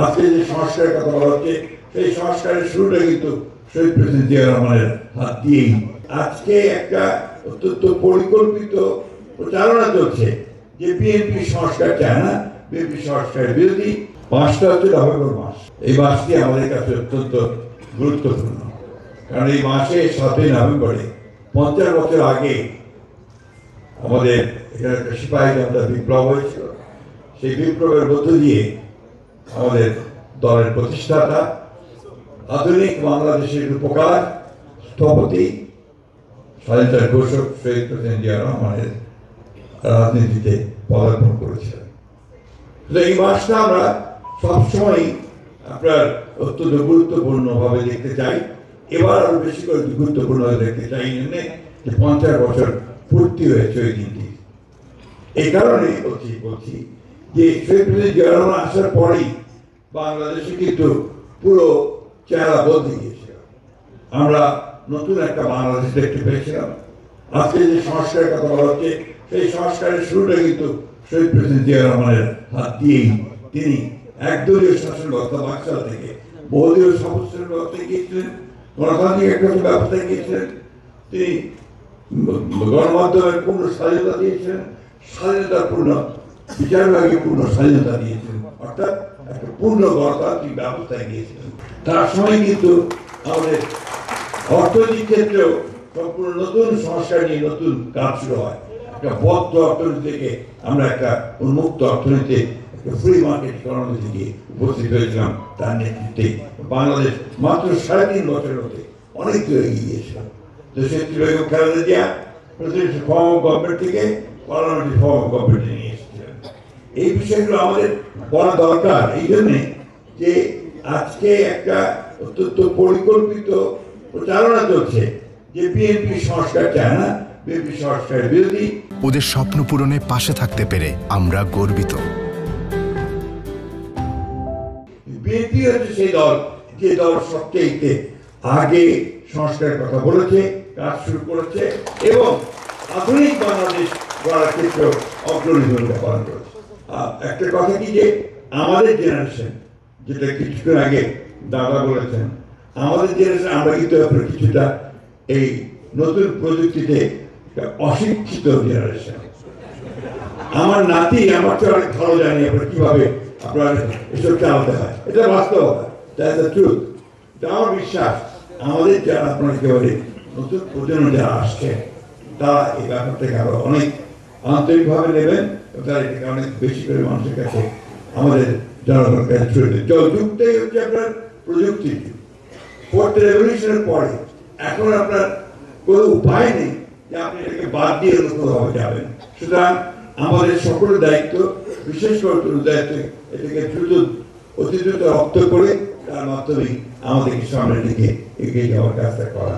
আজকে যে সংস্কারের কথা বলা হচ্ছে সেই সংস্কারের শুরুটা কিন্তু শহীদ প্রেসিডেন্ট জিয়া রহমানের হাত দিয়েই। আজকে একটা অত্যন্ত পরিকল্পিত প্রচারণা চলছে যে বিএনপি সংস্কার চায় না, বিএনপি সংস্কারের বিরোধী। মাসটা হচ্ছে নভেম্বর মাস। এই মাসটি আমাদের কাছে অত্যন্ত গুরুত্বপূর্ণ, কারণ এই মাসে 7ই নভেম্বরে 50 বছর আগে আমাদের এখানে একটা সিপাহী জনতা বিপ্লব হয়েছিল। সেই বিপ্লবের মধ্য দিয়ে আমাদের দলের প্রতিষ্ঠাতা, আধুনিক বাংলাদেশের রূপকার, স্থপতি, স্বাধীনতার ঘোষক শহীদ প্রেসিডেন্ট জিয়া রহমানের রাজনীতিতে পদার্পণ করেছিলেন। এই মাসটা আমরা সবসময় আপনার অত্যন্ত গুরুত্বপূর্ণভাবে দেখতে চাই। এবার আরো বেশি করে গুরুত্বপূর্ণভাবে দেখতে চাই জন্য যে 50 বছর পূর্তি হয়েছে ওই দিনটি। এই কারণে বলছি যে শহীদ প্রেসিডেন্ট জিয়া রহমান আসার পরেই বাংলাদেশে কিন্তু পুরো চেহারা বদলে গিয়েছিল। আমরা নতুন একটা বাংলাদেশ দেখতে পেয়েছিলাম। আজকে যে সংস্কারের কথা বলা হচ্ছে সেই সংস্কারের শুরুটা কিন্তু শহীদ প্রেসিডেন্ট জিয়া রহমানের হাত দিয়েই। তিনি একদলীয় শাসন ব্যবস্থা বাকশাল থেকে বহুদলীয় শাসন ব্যবস্থায় গিয়েছিলেন, গণতান্ত্রিক একটা ব্যবস্থায় গিয়েছিলেন। তিনি গণমাধ্যমের পূর্ণ স্বাধীনতা দিয়েছিলেন, স্বাধীনতার পূর্ণ বিচার বিভাগের পূর্ণ স্বাধীনতা দিয়েছিলেন, অর্থাৎ একটা পূর্ণ গণতান্ত্রিক ব্যবস্থায় গিয়েছিলেন। তার সময় কিন্তু আমাদের অর্থনৈতিক ক্ষেত্রেও সম্পূর্ণ নতুন সংস্কার নিয়ে নতুন কাজ শুরু হয়। একটা বদ্ধ অর্থনীতি থেকে আমরা একটা উন্মুক্ত অর্থনীতি, একটা ফ্রি মার্কেট ইকোনমি থেকে উপস্থিত হয়েছিলাম। তার নেতৃত্বে বাংলাদেশ মাত্র 3.5 বছরের মধ্যে অনেক দূর এগিয়ে গিয়েছিল। দেশের Begum Khaleda Zia president form of government থেকে পার্লামেন্টারি ফর্ম অফ গভর্নমেন্টে নিয়ে এসেছিলেন। এই বিষয়গুলো আমাদের বলা দরকার এই জন্যে যে আজকে একটা অত্যন্ত পরিকল্পিত প্রচারণা চলছে যে বিএনপি সংস্কার চায় না, বিএনপি সংস্কারের বিরোধী। ওদের স্বপ্ন পূরণে পাশে থাকতে পেরে আমরা গর্বিত। বিএনপি হচ্ছে সেই দল যে দল সবচেয়ে আগে সংস্কারের কথা বলেছে, কাজ শুরু করেছে এবং আধুনিক বাংলাদেশ গড়ার ক্ষেত্রে অগ্রণী ভূমিকা পালন করেছে। একটা কথা কি যে আমাদের জেনারেশন, যেটা কিছুক্ষণ আগে দাদা বলেছেন, আমাদের জেনারেশন আমরা কিন্তু কিছুটা এই নতুন প্রযুক্তিতে অশিক্ষিত জেনারেশন। আমার নাতি আমার তো অনেক ভালো জানি আপনার কিভাবে আপনার এসব চালাতে হয়। এটা বাস্তবতা, দ্যাটস দ্য ট্রুথ। আমার বিশ্বাস আমাদের যারা আপনার একেবারে নতুন প্রজন্ম যারা আসছে তারা এই ব্যাপারটাকে আরো অনেক আন্তরিকভাবে নেবেন, তারা এটাকে অনেক বেশি করে মানুষের কাছে, আমাদের জনগণের কাছে ছড়িয়ে দেবে। যুগটাই হচ্ছে আপনার প্রযুক্তি যুগ। 4th রেভলিউশনের পরে এখন আপনার কোনো উপায় নেই যে আপনি এটাকে বাদ দিয়ে কোনোভাবে যাবেন। সুতরাং আমাদের সকলের দায়িত্ব, বিশেষ করে দায়িত্ব, এটাকে অতি দ্রুত রপ্ত করে তার মাধ্যমে আমাদেরকে সামনের দিকে এগিয়ে যাওয়ার কাজটা করা।